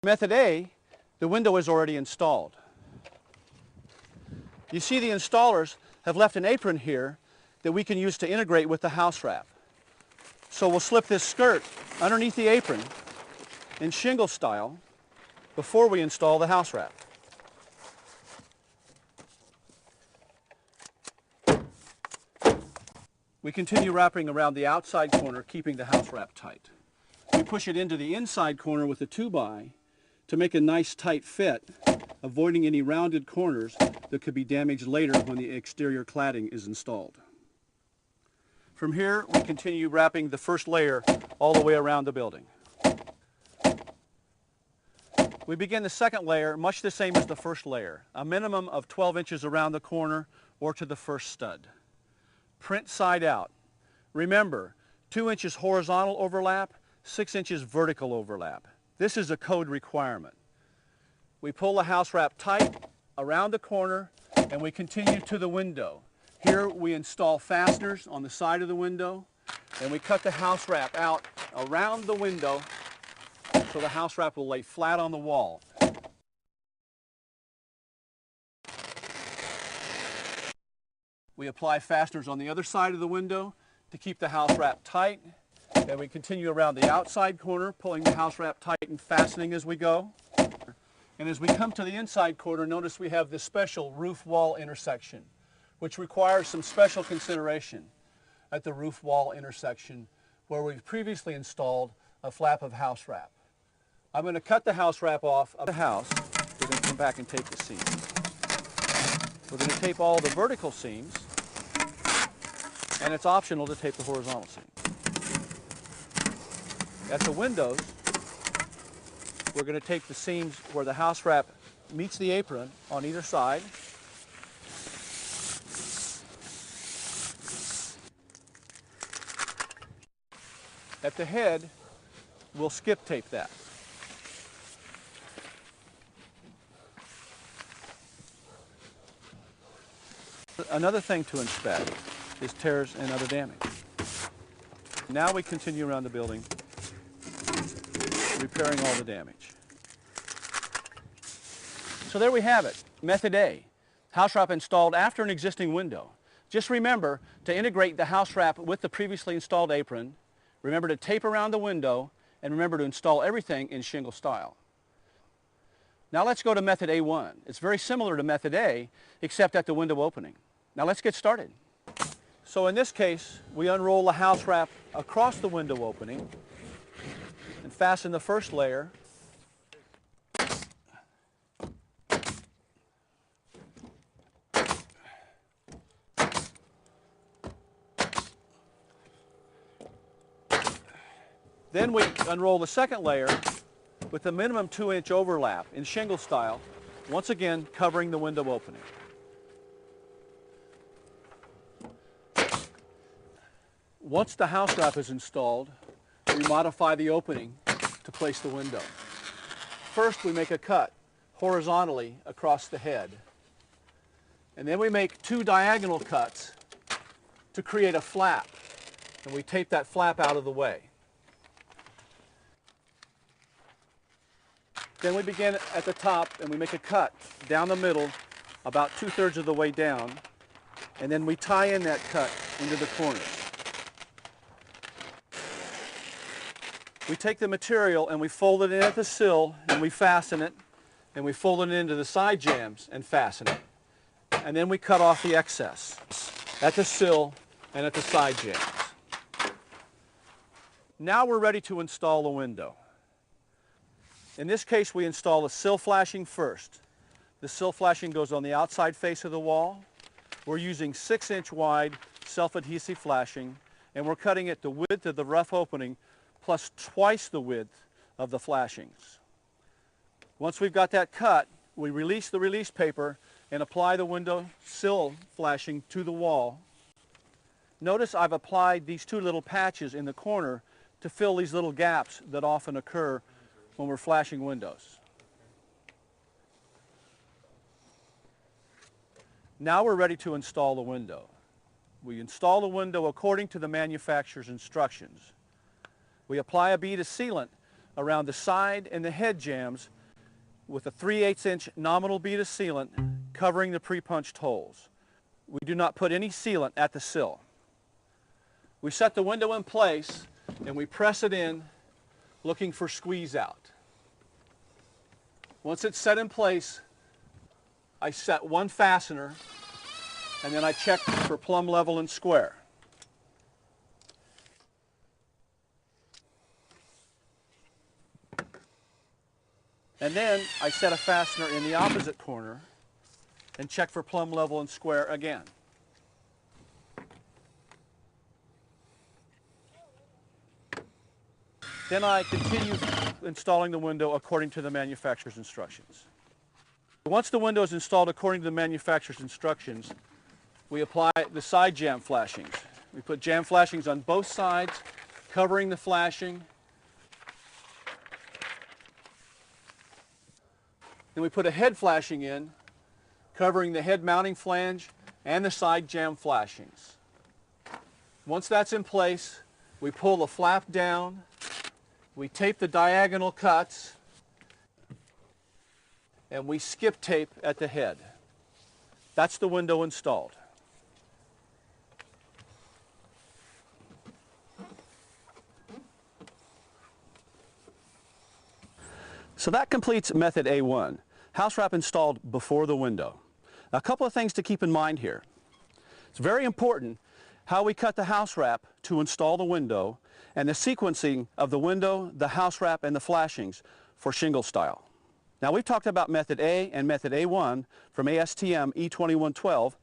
Method A, the window is already installed. You see the installers have left an apron here that we can use to integrate with the house wrap. So we'll slip this skirt underneath the apron in shingle style before we install the house wrap. We continue wrapping around the outside corner, keeping the house wrap tight. We push it into the inside corner with a 2x to make a nice tight fit, avoiding any rounded corners that could be damaged later when the exterior cladding is installed. From here, we continue wrapping the first layer all the way around the building. We begin the second layer much the same as the first layer, a minimum of 12 inches around the corner or to the first stud. Print side out. Remember, 2 inches horizontal overlap, 6 inches vertical overlap. This is a code requirement. We pull the house wrap tight around the corner and we continue to the window. Here we install fasteners on the side of the window and we cut the house wrap out around the window so the house wrap will lay flat on the wall. We apply fasteners on the other side of the window to keep the house wrap tight. And we continue around the outside corner, pulling the house wrap tight and fastening as we go. And as we come to the inside corner, notice we have this special roof wall intersection, which requires some special consideration at the roof wall intersection where we've previously installed a flap of house wrap. I'm going to cut the house wrap off of the house. We're going to come back and tape the seams. We're going to tape all the vertical seams, and it's optional to tape the horizontal seam. At the windows, we're going to tape the seams where the house wrap meets the apron on either side. At the head, we'll skip tape that. Another thing to inspect is tears and other damage. Now we continue around the building, repairing all the damage. So there we have it, Method A, house wrap installed after an existing window. Just remember to integrate the house wrap with the previously installed apron, remember to tape around the window, and remember to install everything in shingle style. Now let's go to Method A1. It's very similar to Method A, except at the window opening. Now let's get started. So in this case, we unroll the house wrap across the window opening and fasten the first layer. Then we unroll the second layer with a minimum 2-inch overlap in shingle style, once again covering the window opening. Once the house wrap is installed, we modify the opening to place the window. First, we make a cut horizontally across the head. And then we make 2 diagonal cuts to create a flap. And we tape that flap out of the way. Then we begin at the top and we make a cut down the middle about 2/3 of the way down. And then we tie in that cut into the corners. We take the material and we fold it in at the sill and we fasten it, and we fold it into the side jambs and fasten it. And then we cut off the excess at the sill and at the side jambs. Now we're ready to install the window. In this case, we install the sill flashing first. The sill flashing goes on the outside face of the wall. We're using 6-inch wide self-adhesive flashing, and we're cutting it the width of the rough opening plus twice the width of the flashings. Once we've got that cut, we release the release paper and apply the window sill flashing to the wall. Notice I've applied these 2 little patches in the corner to fill these little gaps that often occur when we're flashing windows. Now we're ready to install the window. We install the window according to the manufacturer's instructions. We apply a bead of sealant around the side and the head jambs with a 3/8 inch nominal bead of sealant covering the pre-punched holes. We do not put any sealant at the sill. We set the window in place and we press it in looking for squeeze out. Once it's set in place, I set one fastener and then I check for plumb level and square. And then I set a fastener in the opposite corner and check for plumb level and square again. Then I continue installing the window according to the manufacturer's instructions. Once the window is installed according to the manufacturer's instructions, we apply the side jamb flashings. We put jamb flashings on both sides, covering the flashing. Then we put a head flashing in, covering the head mounting flange and the side jamb flashings. Once that's in place, we pull the flap down, we tape the diagonal cuts, and we skip tape at the head. That's the window installed. So that completes method A1, house wrap installed before the window. Now, a couple of things to keep in mind here. It's very important how we cut the house wrap to install the window and the sequencing of the window, the house wrap, and the flashings for shingle style. Now, we've talked about method A and method A1 from ASTM E2112